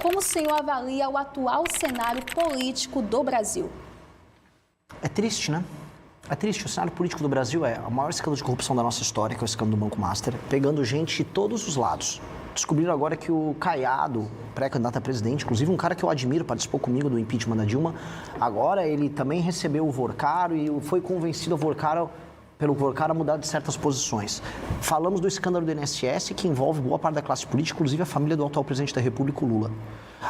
como o senhor avalia o atual cenário político do Brasil? É triste, né? É triste. O cenário político do Brasil é o maior escândalo de corrupção da nossa história, que é o escândalo do Banco Master, pegando gente de todos os lados. Descobriram agora que o Caiado, pré-candidato a presidente, inclusive um cara que eu admiro, participou comigo do impeachment da Dilma, agora ele também recebeu o Vorcaro e foi convencido pelo Vorcaro a mudar de certas posições. Falamos do escândalo do INSS, que envolve boa parte da classe política, inclusive a família do atual presidente da República, o Lula.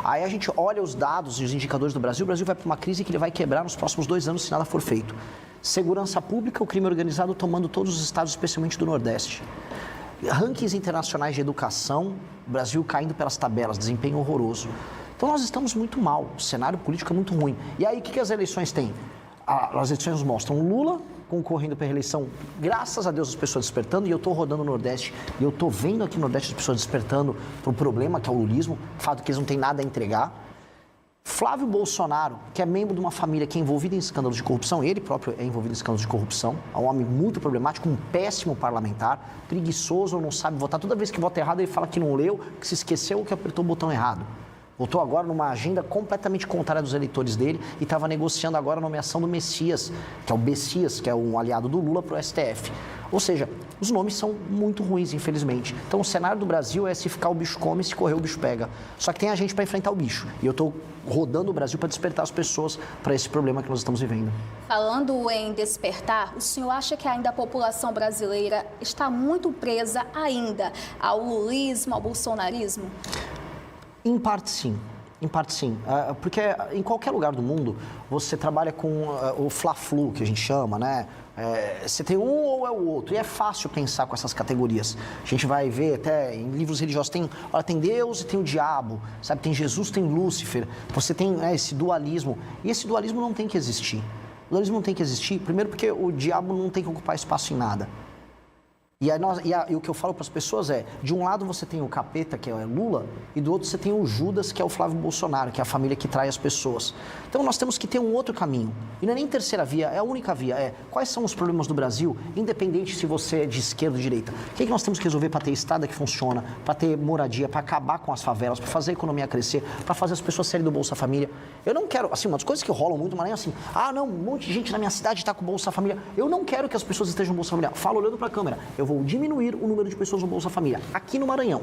Aí a gente olha os dados e os indicadores do Brasil, o Brasil vai para uma crise que ele vai quebrar nos próximos 2 anos se nada for feito. Segurança pública, o crime organizado tomando todos os estados, especialmente do Nordeste. Rankings internacionais de educação, o Brasil caindo pelas tabelas, desempenho horroroso. Então nós estamos muito mal, o cenário político é muito ruim. E aí o que as eleições têm? As eleições mostram Lula concorrendo para a reeleição, graças a Deus as pessoas despertando, e eu estou rodando no Nordeste, e eu estou vendo aqui no Nordeste as pessoas despertando para o problema que é o lulismo, o fato que eles não têm nada a entregar. Flávio Bolsonaro, que é membro de uma família que é envolvida em escândalos de corrupção, ele próprio é envolvido em escândalos de corrupção, é um homem muito problemático, um péssimo parlamentar, preguiçoso, não sabe votar. Toda vez que vota errado, ele fala que não leu, que se esqueceu ou que apertou o botão errado. Votou agora numa agenda completamente contrária dos eleitores dele e estava negociando agora a nomeação do Messias, que é o Bessias, que é um aliado do Lula, para o STF. Ou seja, os nomes são muito ruins, infelizmente. Então, o cenário do Brasil é se ficar o bicho come, se correr o bicho pega. Só que tem a gente para enfrentar o bicho. E eu estou rodando o Brasil para despertar as pessoas para esse problema que nós estamos vivendo. Falando em despertar, o senhor acha que ainda a população brasileira está muito presa ainda ao lulismo, ao bolsonarismo? Em parte, sim. Em parte, sim. Porque em qualquer lugar do mundo, você trabalha com o fla-flu, que a gente chama, né? Você tem um ou é o outro. E é fácil pensar com essas categorias. A gente vai ver até em livros religiosos, tem Deus e tem o diabo, sabe? Tem Jesus, tem Lúcifer. Você tem esse dualismo. E esse dualismo não tem que existir. O dualismo não tem que existir, primeiro porque o diabo não tem que ocupar espaço em nada. E o que eu falo para as pessoas é, de um lado você tem o capeta, que é Lula, e do outro você tem o Judas, que é o Flávio Bolsonaro, que é a família que trai as pessoas. Então nós temos que ter um outro caminho. E não é nem terceira via, é a única via. Quais são os problemas do Brasil, independente se você é de esquerda ou de direita. O que nós temos que resolver para ter estrada que funciona, para ter moradia, para acabar com as favelas, para fazer a economia crescer, para fazer as pessoas saírem do Bolsa Família. Eu não quero, assim, uma das coisas que rolam muito no Maranhão é assim, não, um monte de gente na minha cidade está com o Bolsa Família. Eu não quero que as pessoas estejam no Bolsa Família. Falo olhando para a câmera. Eu vou diminuir o número de pessoas no Bolsa Família. Aqui no Maranhão,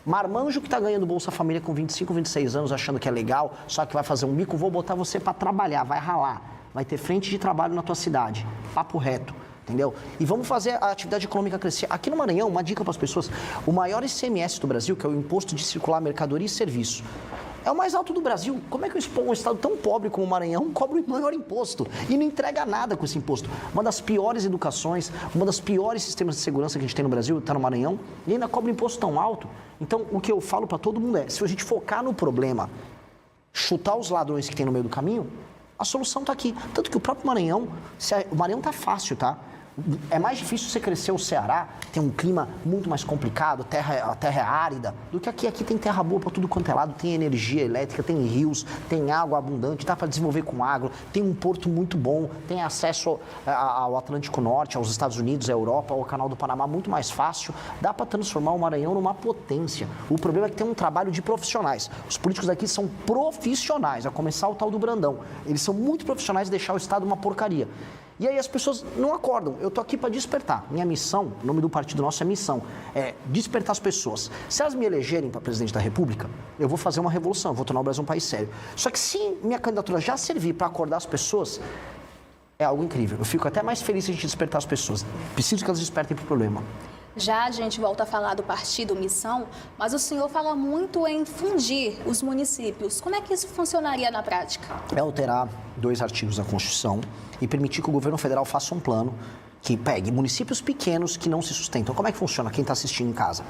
marmanjo que está ganhando Bolsa Família com 25, 26 anos, achando que é legal, só que vai fazer um bico, vou botar você para trabalhar, vai ralar, vai ter frente de trabalho na tua cidade, papo reto, entendeu? E vamos fazer a atividade econômica crescer. Aqui no Maranhão, uma dica para as pessoas, o maior ICMS do Brasil, que é o Imposto de Circular Mercadoria e Serviço, é o mais alto do Brasil. Como é que um estado tão pobre como o Maranhão cobra o maior imposto e não entrega nada com esse imposto? Uma das piores educações, uma das piores sistemas de segurança que a gente tem no Brasil, está no Maranhão, e ainda cobra um imposto tão alto. Então, o que eu falo para todo mundo é, se a gente focar no problema, chutar os ladrões que tem no meio do caminho, a solução está aqui. Tanto que o próprio Maranhão, o Maranhão está fácil, tá? É mais difícil você crescer o Ceará, tem um clima muito mais complicado, a terra é árida, do que aqui. Aqui tem terra boa para tudo quanto é lado, tem energia elétrica, tem rios, tem água abundante, dá para desenvolver com agro, tem um porto muito bom, tem acesso ao Atlântico Norte, aos Estados Unidos, à Europa, ao Canal do Panamá muito mais fácil, dá para transformar o Maranhão numa potência. O problema é que tem um trabalho de profissionais. Os políticos daqui são profissionais, a começar o tal do Brandão. Eles são muito profissionais de deixar o Estado uma porcaria. E aí as pessoas não acordam. Eu tô aqui para despertar. Minha missão, o nome do partido nosso é missão, é despertar as pessoas. Se elas me elegerem para presidente da República, eu vou fazer uma revolução, eu vou tornar o Brasil um país sério. Só que se minha candidatura já servir para acordar as pessoas, é algo incrível. Eu fico até mais feliz se a gente despertar as pessoas. Preciso que elas despertem para o problema. Já a gente volta a falar do partido Missão, mas o senhor fala muito em fundir os municípios. Como é que isso funcionaria na prática? É alterar 2 artigos da Constituição e permitir que o governo federal faça um plano que pegue municípios pequenos que não se sustentam. Como é que funciona? Quem está assistindo em casa?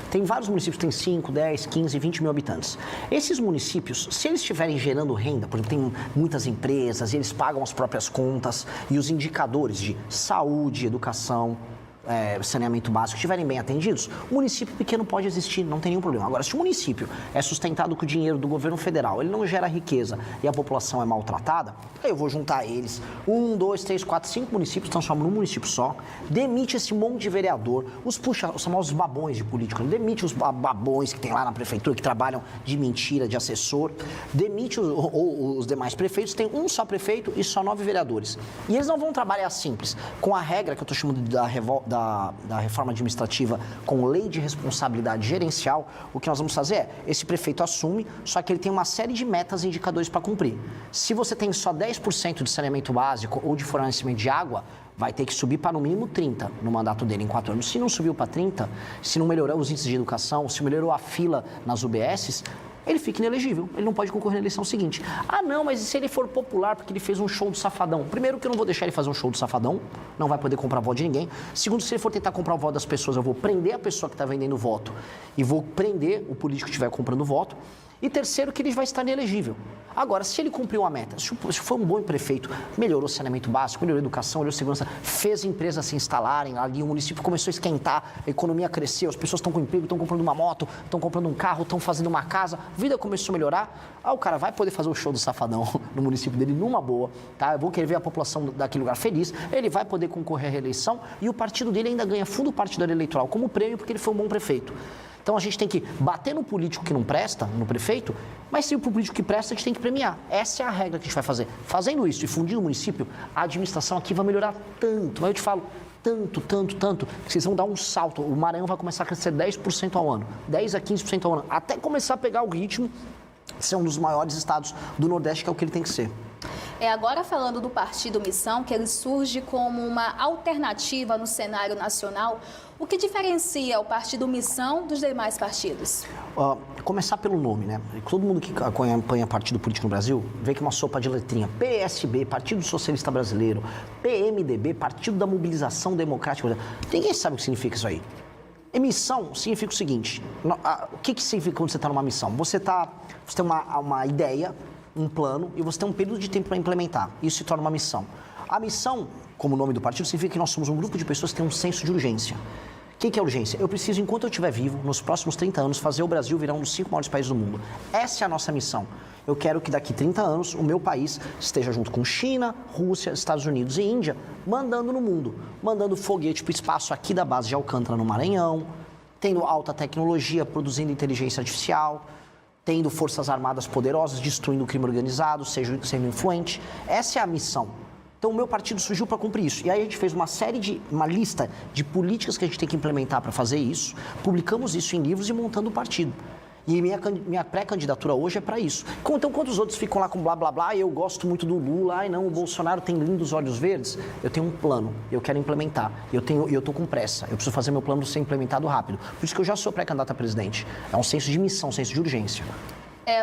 Tem vários municípios que têm 5, 10, 15, 20 mil habitantes. Esses municípios, se eles estiverem gerando renda, por exemplo, tem muitas empresas e eles pagam as próprias contas e os indicadores de saúde, educação, saneamento básico estiverem bem atendidos, o município pequeno pode existir, não tem nenhum problema. Agora, se o município é sustentado com o dinheiro do governo federal, ele não gera riqueza e a população é maltratada, aí eu vou juntar eles, 1, 2, 3, 4, 5 municípios, transforma num município só, demite esse monte de vereador, os famosos babões de política, demite os babões que tem lá na prefeitura, que trabalham de mentira, de assessor, demite os demais prefeitos, tem um só prefeito e só 9 vereadores. E eles não vão trabalhar simples, com a regra que eu estou chamando da reforma administrativa, com lei de responsabilidade gerencial. O que nós vamos fazer é, esse prefeito assume, só que ele tem uma série de metas e indicadores para cumprir. Se você tem só 10% de saneamento básico ou de fornecimento de água, vai ter que subir para no mínimo 30 no mandato dele em 4 anos. Se não subiu para 30, se não melhorou os índices de educação, se melhorou a fila nas UBSs, ele fica inelegível, ele não pode concorrer na eleição seguinte. Ah, não, mas e se ele for popular porque ele fez um show do Safadão? Primeiro que eu não vou deixar ele fazer um show do Safadão, não vai poder comprar voto de ninguém. Segundo, se ele for tentar comprar o voto das pessoas, eu vou prender a pessoa que está vendendo voto e vou prender o político que estiver comprando voto. E terceiro, que ele vai estar inelegível. Agora, se ele cumpriu a meta, se foi um bom prefeito, melhorou o saneamento básico, melhorou a educação, melhorou a segurança, fez empresas se instalarem ali, o município começou a esquentar, a economia cresceu, as pessoas estão com emprego, estão comprando uma moto, estão comprando um carro, estão fazendo uma casa, a vida começou a melhorar, o cara vai poder fazer o show do Safadão no município dele numa boa, tá? Eu vou querer ver a população daquele lugar feliz, ele vai poder concorrer à reeleição e o partido dele ainda ganha fundo partidário eleitoral como prêmio porque ele foi um bom prefeito. Então, a gente tem que bater no político que não presta, no prefeito, mas se o político que presta, a gente tem que premiar. Essa é a regra que a gente vai fazer. Fazendo isso e fundindo o município, a administração aqui vai melhorar tanto. Mas eu te falo, tanto, que vocês vão dar um salto. O Maranhão vai começar a crescer 10% ao ano, 10 a 15% ao ano, até começar a pegar o ritmo de ser um dos maiores estados do Nordeste, que é o que ele tem que ser. Agora falando do Partido Missão, que ele surge como uma alternativa no cenário nacional, o que diferencia o Partido Missão dos demais partidos? Começar pelo nome, né? Todo mundo que acompanha partido político no Brasil vê que é uma sopa de letrinha. PSB, Partido Socialista Brasileiro, PMDB, Partido da Mobilização Democrática. Ninguém sabe o que significa isso aí. E missão significa o seguinte, o que significa quando você está numa missão? Você tem uma ideia, um plano e você tem um período de tempo para implementar. Isso se torna uma missão. A missão, como o nome do partido, significa que nós somos um grupo de pessoas que tem um senso de urgência. O que é urgência? Eu preciso, enquanto eu estiver vivo, nos próximos 30 anos, fazer o Brasil virar um dos 5 maiores países do mundo. Essa é a nossa missão. Eu quero que daqui 30 anos o meu país esteja junto com China, Rússia, Estados Unidos e Índia, mandando no mundo. Mandando foguete para o espaço aqui da base de Alcântara, no Maranhão, tendo alta tecnologia, produzindo inteligência artificial, tendo forças armadas poderosas, destruindo o crime organizado, sendo influente. Essa é a missão. Então, o meu partido surgiu para cumprir isso. E aí a gente fez uma lista de políticas que a gente tem que implementar para fazer isso, publicamos isso em livros e montando o partido. E minha pré-candidatura hoje é para isso. Então, quando os outros ficam lá com blá, blá, blá, eu gosto muito do Lula, ai não, o Bolsonaro tem lindos olhos verdes, eu tenho um plano, eu quero implementar, eu estou com pressa, eu preciso fazer meu plano ser implementado rápido. Por isso que eu já sou pré-candidato a presidente. É um senso de missão, um senso de urgência.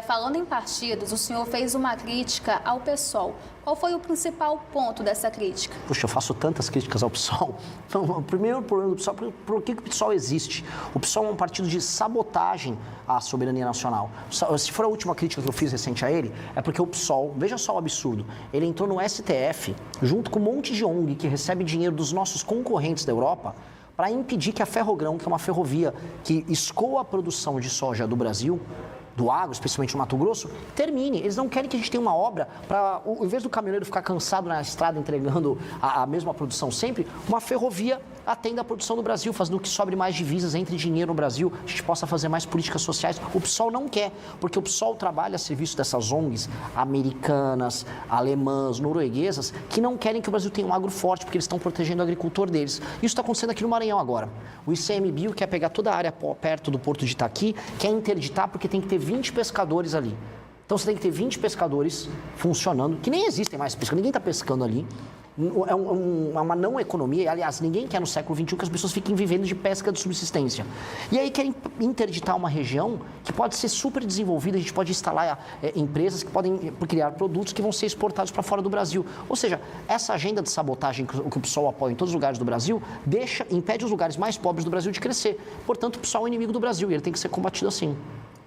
Falando em partidos, o senhor fez uma crítica ao PSOL. Qual foi o principal ponto dessa crítica? Puxa, eu faço tantas críticas ao PSOL. Então, o primeiro problema do PSOL é por que o PSOL existe? O PSOL é um partido de sabotagem à soberania nacional. Se for a última crítica que eu fiz recente a ele, é porque o PSOL, veja só o absurdo, ele entrou no STF, junto com um monte de ONG que recebe dinheiro dos nossos concorrentes da Europa, para impedir que a Ferrogrão, que é uma ferrovia que escoa a produção de soja do Brasil, do agro, especialmente no Mato Grosso, termine. Eles não querem que a gente tenha uma obra para, em vez do caminhoneiro ficar cansado na estrada entregando a mesma produção sempre, uma ferrovia atenda a produção do Brasil, fazendo que sobre mais divisas, entre dinheiro no Brasil, a gente possa fazer mais políticas sociais. O PSOL não quer, porque o PSOL trabalha a serviço dessas ONGs americanas, alemãs, norueguesas, que não querem que o Brasil tenha um agro forte, porque eles estão protegendo o agricultor deles. Isso está acontecendo aqui no Maranhão agora. O ICMBio quer pegar toda a área perto do Porto de Itaqui, quer interditar porque tem que ter 20 pescadores ali. Então você tem que ter 20 pescadores funcionando, que nem existem mais pescadores, ninguém está pescando ali. É uma não economia, aliás, ninguém quer no século XXI que as pessoas fiquem vivendo de pesca de subsistência. E aí querem interditar uma região que pode ser super desenvolvida, a gente pode instalar empresas que podem criar produtos que vão ser exportados para fora do Brasil. Ou seja, essa agenda de sabotagem que o PSOL apoia em todos os lugares do Brasil, impede os lugares mais pobres do Brasil de crescer. Portanto, o PSOL é o inimigo do Brasil e ele tem que ser combatido assim.